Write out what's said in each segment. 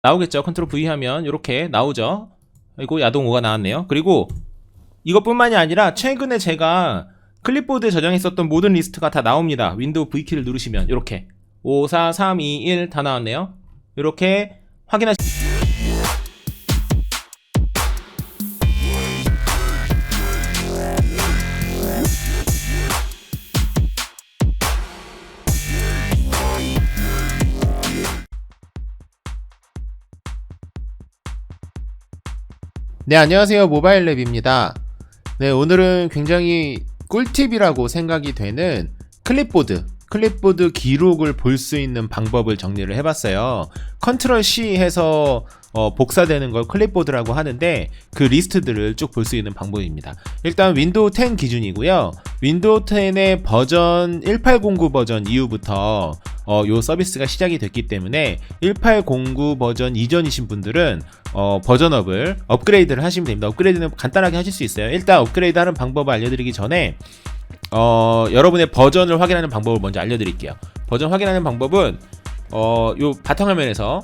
나오겠죠. 컨트롤 V 하면 이렇게 나오죠. 그리고 야동 5가 나왔네요. 그리고 이것뿐만이 아니라 최근에 제가 클립보드에 저장했었던 모든 리스트가 다 나옵니다. 윈도우 V키를 누르시면 이렇게 5, 4, 3, 2, 1 다 나왔네요. 이렇게 확인하시. 네, 안녕하세요. 모바일랩입니다. 네, 오늘은 굉장히 꿀팁이라고 생각이 되는 클립보드 기록을 볼 수 있는 방법을 정리를 해봤어요. 컨트롤 C 해서 복사되는 걸 클립보드라고 하는데 그 리스트들을 쭉 볼 수 있는 방법입니다. 일단 윈도우 10 기준이고요. 윈도우 10의 버전 1809 버전 이후부터 요 서비스가 시작이 됐기 때문에 1809 버전 이전이신 분들은 버전업을 업그레이드를 하시면 됩니다. 업그레이드는 간단하게 하실 수 있어요. 일단 업그레이드 하는 방법을 알려드리기 전에 여러분의 버전을 확인하는 방법을 먼저 알려드릴게요. 버전 확인하는 방법은 요 바탕화면에서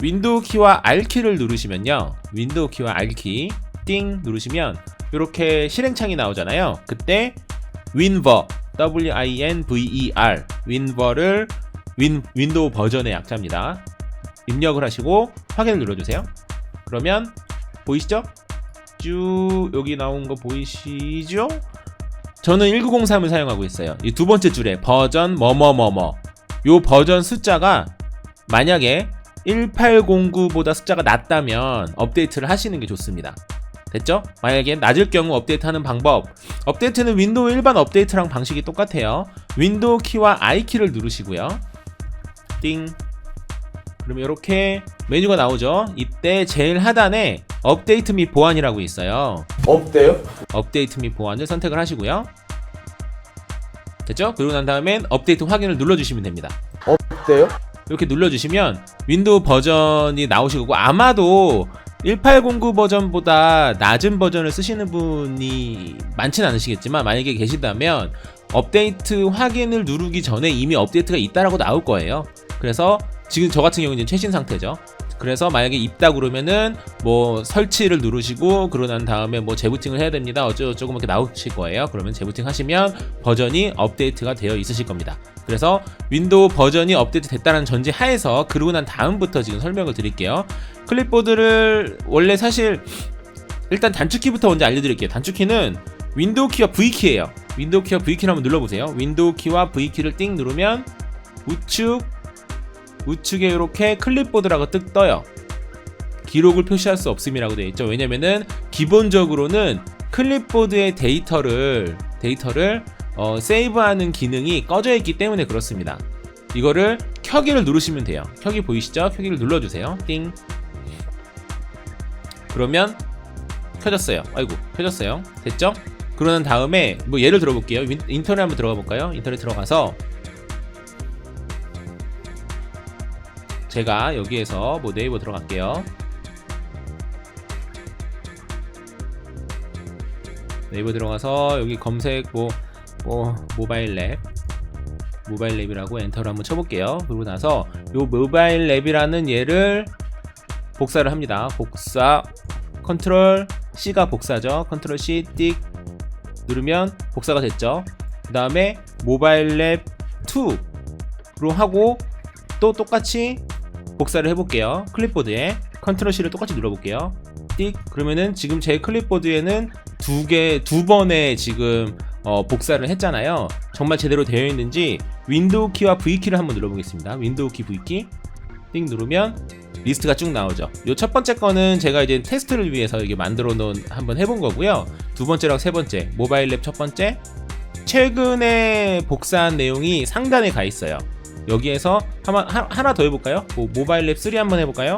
윈도우 키와 R키를 누르시면요, 윈도우 키와 R키 띵 누르시면 이렇게 실행창이 나오잖아요. 그때 윈버 WINVER 윈버를 윈도우 버전의 약자입니다. 입력을 하시고 확인을 눌러주세요. 그러면 보이시죠? 쭉 여기 나온 거 보이시죠? 저는 1903을 사용하고 있어요. 이 두 번째 줄에 버전 뭐뭐뭐뭐 요 버전 숫자가 만약에 1809보다 숫자가 낮다면 업데이트를 하시는 게 좋습니다. 됐죠? 만약에 낮을 경우 업데이트하는 방법, 업데이트는 윈도우 일반 업데이트랑 방식이 똑같아요. 윈도우 키와 I키를 누르시고요. 띵. 그러면 이렇게 메뉴가 나오죠. 이때 제일 하단에 업데이트 및 보안이라고 있어요. 없대요? 업데이트 및 보안을 선택을 하시고요. 됐죠? 그러고 난 다음엔 업데이트 확인을 눌러주시면 됩니다. 없대요? 이렇게 눌러주시면 윈도우 버전이 나오시고, 아마도 1809 버전보다 낮은 버전을 쓰시는 분이 많진 않으시겠지만 만약에 계시다면 업데이트 확인을 누르기 전에 이미 업데이트가 있다라고 나올 거예요. 그래서 지금 저 같은 경우는 최신 상태죠. 그래서 만약에 있다 그러면은 뭐 설치를 누르시고 그러고 난 다음에 뭐 재부팅을 해야 됩니다, 어쩌고저쩌고 이렇게 나오실 거예요. 그러면 재부팅 하시면 버전이 업데이트가 되어 있으실 겁니다. 그래서 윈도우 버전이 업데이트 됐다는 전제 하에서 그러고 난 다음부터 지금 설명을 드릴게요. 클립보드를 원래 사실 일단 단축키부터 먼저 알려드릴게요. 단축키는 윈도우 키와 V키예요. 윈도우 키와 V키를 한번 눌러보세요. 윈도우 키와 V키를 띵 누르면 우측에 이렇게 클립보드라고 뜩 떠요. 기록을 표시할 수 없음이라고 되어 있죠. 왜냐면은 기본적으로는 클립보드의 데이터를 세이브하는 기능이 꺼져 있기 때문에 그렇습니다. 이거를 켜기를 누르시면 돼요. 켜기 보이시죠? 켜기를 눌러주세요. 띵. 그러면 켜졌어요. 아이고, 켜졌어요. 됐죠? 그러는 다음에 뭐 예를 들어볼게요. 인터넷 한번 들어가 볼까요? 인터넷 들어가서 제가 여기에서 뭐 네이버 들어갈게요. 네이버 들어가서 여기 검색 모바일랩이라고 엔터를 한번 쳐볼게요. 그러고 나서 요 모바일랩이라는 얘를 복사를 합니다. 복사 컨트롤 C가 복사죠. 컨트롤 C 띡 누르면 복사가 됐죠. 그 다음에 모바일랩 2로 하고 또 똑같이 복사를 해볼게요. 클립보드에 컨트롤 C를 똑같이 눌러볼게요. 띡. 그러면은 지금 제 클립보드에는 두 번의 지금 복사를 했잖아요. 정말 제대로 되어 있는지 윈도우 키와 V키를 한번 눌러보겠습니다. 윈도우 키 V키 띵 누르면 리스트가 쭉 나오죠. 요 첫 번째 거는 제가 이제 테스트를 위해서 이게 만들어 놓은 한번 해본 거고요. 두 번째랑 세 번째 모바일랩 첫 번째 최근에 복사한 내용이 상단에 가 있어요. 여기에서 하나 더 해볼까요? 모바일랩 3 한번 해볼까요?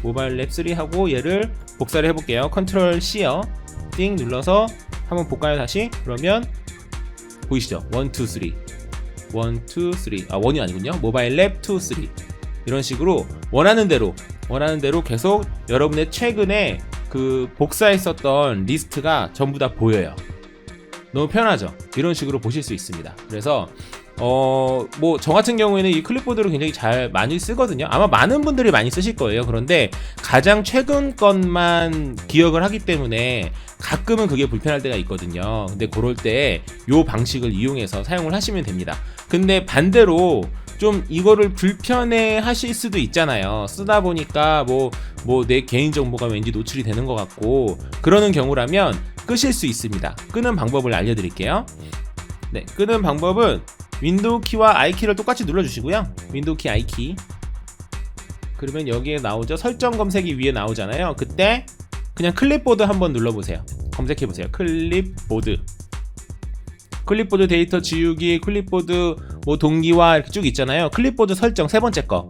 모바일랩 3 하고 얘를 복사를 해볼게요. 컨트롤 C요. 띵 눌러서 한번 볼까요? 다시. 그러면 보이시죠? 1, 2, 3 1, 2, 3 아 1이 아니군요. 모바일랩 2, 3 이런 식으로 원하는 대로 계속 여러분의 최근에 그 복사했었던 리스트가 전부 다 보여요. 너무 편하죠? 이런 식으로 보실 수 있습니다. 그래서 뭐 저 같은 경우에는 이 클립보드를 굉장히 잘 많이 쓰거든요. 아마 많은 분들이 많이 쓰실 거예요. 그런데 가장 최근 것만 기억을 하기 때문에 가끔은 그게 불편할 때가 있거든요. 근데 그럴 때 이 방식을 이용해서 사용을 하시면 됩니다. 근데 반대로 좀 이거를 불편해 하실 수도 있잖아요. 쓰다 보니까 뭐 내 개인정보가 왠지 노출이 되는 것 같고 그러는 경우라면 끄실 수 있습니다. 끄는 방법을 알려드릴게요. 네, 끄는 방법은 윈도우 키와 I 키를 똑같이 눌러주시고요. 윈도우 키, I 키. 그러면 여기에 나오죠. 설정 검색이 위에 나오잖아요. 그때 그냥 클립보드 한번 눌러보세요. 검색해보세요. 클립보드. 클립보드 데이터 지우기, 클립보드 뭐 동기화 이렇게 쭉 있잖아요. 클립보드 설정 세 번째 거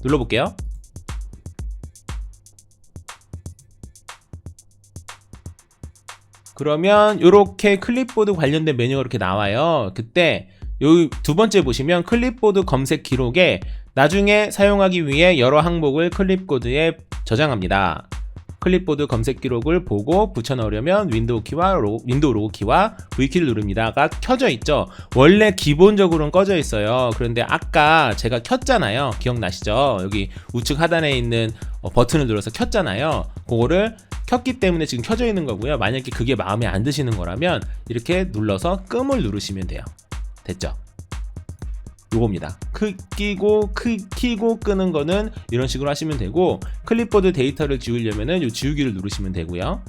눌러볼게요. 그러면 이렇게 클립보드 관련된 메뉴가 이렇게 나와요. 그때 요 두 번째 보시면 클립보드 검색 기록에 나중에 사용하기 위해 여러 항목을 클립보드에 저장합니다. 클립보드 검색 기록을 보고 붙여넣으려면 윈도우 로고 키와 V키를 누릅니다가 켜져 있죠. 원래 기본적으로는 꺼져 있어요. 그런데 아까 제가 켰잖아요. 기억나시죠? 여기 우측 하단에 있는 버튼을 눌러서 켰잖아요. 그거를 켰기 때문에 지금 켜져 있는 거고요. 만약에 그게 마음에 안 드시는 거라면 이렇게 눌러서 끔을 누르시면 돼요. 됐죠? 요겁니다. 키고 끄는 거는 이런 식으로 하시면 되고, 클립보드 데이터를 지우려면은 요 지우기를 누르시면 되고요.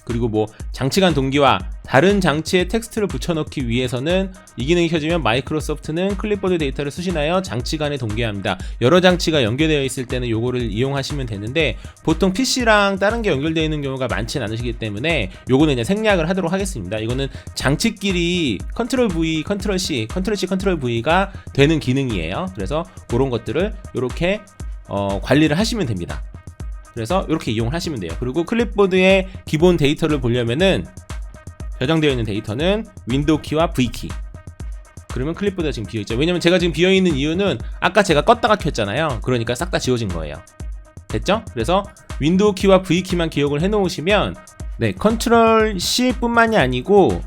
그리고 뭐 장치 간 동기화, 다른 장치에 텍스트를 붙여넣기 위해서는 이 기능이 켜지면 마이크로소프트는 클립보드 데이터를 수신하여 장치 간에 동기화합니다. 여러 장치가 연결되어 있을 때는 요거를 이용하시면 되는데 보통 PC랑 다른 게 연결되어 있는 경우가 많지는 않으시기 때문에 요거는 그냥 생략을 하도록 하겠습니다. 이거는 장치끼리 컨트롤 V, 컨트롤 C, 컨트롤 C, 컨트롤 V가 되는 기능이에요. 그래서 그런 것들을 이렇게 관리를 하시면 됩니다. 그래서 이렇게 이용을 하시면 돼요. 그리고 클립보드의 기본 데이터를 보려면은 저장되어 있는 데이터는 윈도우 키와 V 키. 그러면 클립보드가 지금 비어있죠. 왜냐면 제가 지금 비어있는 이유는 아까 제가 껐다가 켰잖아요. 그러니까 싹 다 지워진 거예요. 됐죠? 그래서 윈도우 키와 V 키만 기억을 해 놓으시면, 네, 컨트롤 C 뿐만이 아니고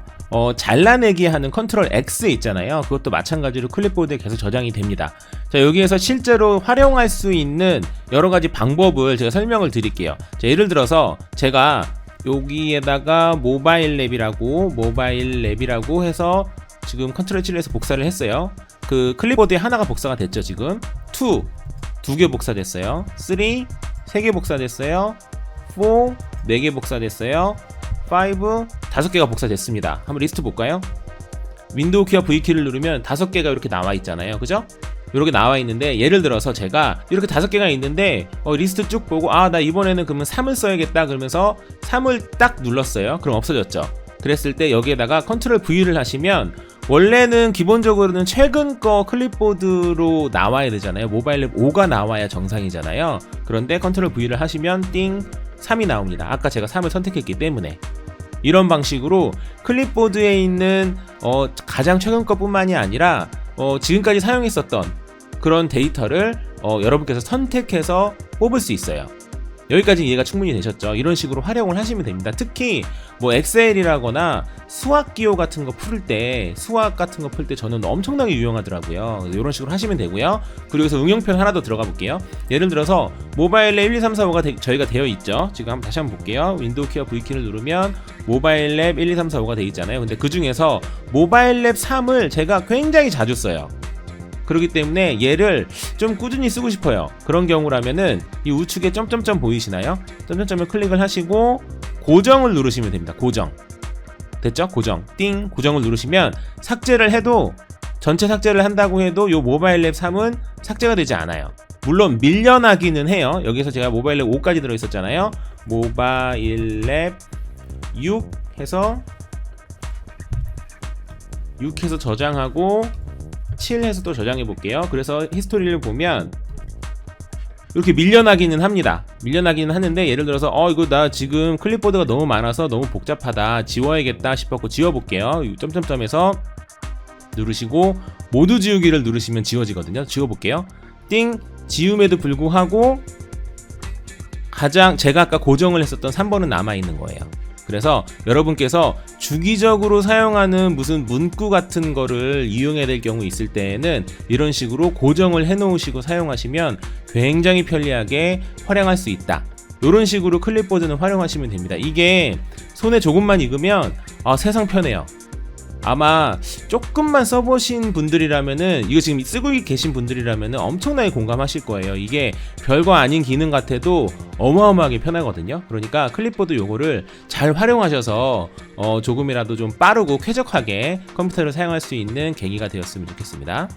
잘라내기 하는 컨트롤 X 있잖아요. 그것도 마찬가지로 클립보드에 계속 저장이 됩니다. 자, 여기에서 실제로 활용할 수 있는 여러 가지 방법을 제가 설명을 드릴게요. 자, 예를 들어서 제가 여기에다가 모바일 랩이라고 해서 지금 컨트롤 7에서 복사를 했어요. 그 클립보드에 하나가 복사가 됐죠. 지금 2, 2개 복사됐어요. 3, 3개 복사됐어요. 4, 4개 복사됐어요. 5, 5개가 복사됐습니다. 한번 리스트 볼까요? 윈도우 키와 V 키를 누르면 5개가 이렇게 나와 있잖아요. 그죠? 이렇게 나와 있는데, 예를 들어서 제가 이렇게 5개가 있는데 리스트 쭉 보고 나 이번에는 그러면 3을 써야겠다 그러면서 3을 딱 눌렀어요. 그럼 없어졌죠. 그랬을 때 여기에다가 컨트롤 V를 하시면 원래는 기본적으로는 최근 거 클립보드로 나와야 되잖아요. 모바일 랩 5가 나와야 정상이잖아요. 그런데 컨트롤 V를 하시면 띵 3이 나옵니다. 아까 제가 3을 선택했기 때문에. 이런 방식으로 클립보드에 있는 가장 최근 것뿐만이 아니라 지금까지 사용했었던 그런 데이터를 여러분께서 선택해서 뽑을 수 있어요. 여기까지 이해가 충분히 되셨죠? 이런 식으로 활용을 하시면 됩니다. 특히 뭐 엑셀이라거나 수학 기호 같은 거 풀 때, 저는 엄청나게 유용하더라고요. 이런 식으로 하시면 되고요. 그리고 여기서 응용편 하나 더 들어가 볼게요. 예를 들어서 모바일 랩 1, 2, 3, 4, 5가 저희가 되어 있죠. 지금 다시 한번 볼게요. 윈도우 키와 V 키를 누르면 모바일 랩 1, 2, 3, 4, 5가 되어 있잖아요. 근데 그 중에서 모바일 랩 3을 제가 굉장히 자주 써요. 그렇기 때문에 얘를 좀 꾸준히 쓰고 싶어요. 그런 경우라면은 이 우측에 점점점 보이시나요? 점점점을 클릭을 하시고 고정을 누르시면 됩니다. 고정. 됐죠? 고정. 띵. 고정을 누르시면 삭제를 해도, 전체 삭제를 한다고 해도 요 모바일 랩 3은 삭제가 되지 않아요. 물론 밀려나기는 해요. 여기서 제가 모바일 랩 5까지 들어있었잖아요. 모바일 랩 6 해서 저장하고 7 해서 또 저장해 볼게요. 그래서 히스토리를 보면 이렇게 밀려나기는 합니다. 밀려나기는 하는데, 예를 들어서 이거 나 지금 클립보드가 너무 많아서 너무 복잡하다, 지워야겠다 싶었고 지워볼게요. 점점점에서 누르시고 모두 지우기를 누르시면 지워지거든요. 지워볼게요. 띵. 지움에도 불구하고 제가 아까 고정을 했었던 3번은 남아있는 거예요. 그래서 여러분께서 주기적으로 사용하는 무슨 문구 같은 거를 이용해야 될 경우 있을 때에는 이런 식으로 고정을 해 놓으시고 사용하시면 굉장히 편리하게 활용할 수 있다. 이런 식으로 클립보드는 활용하시면 됩니다. 이게 손에 조금만 익으면 세상 편해요. 아마 조금만 써보신 분들이라면은, 이거 지금 쓰고 계신 분들이라면은 엄청나게 공감하실 거예요. 이게 별거 아닌 기능 같아도 어마어마하게 편하거든요. 그러니까 클립보드 요거를 잘 활용하셔서 조금이라도 좀 빠르고 쾌적하게 컴퓨터를 사용할 수 있는 계기가 되었으면 좋겠습니다.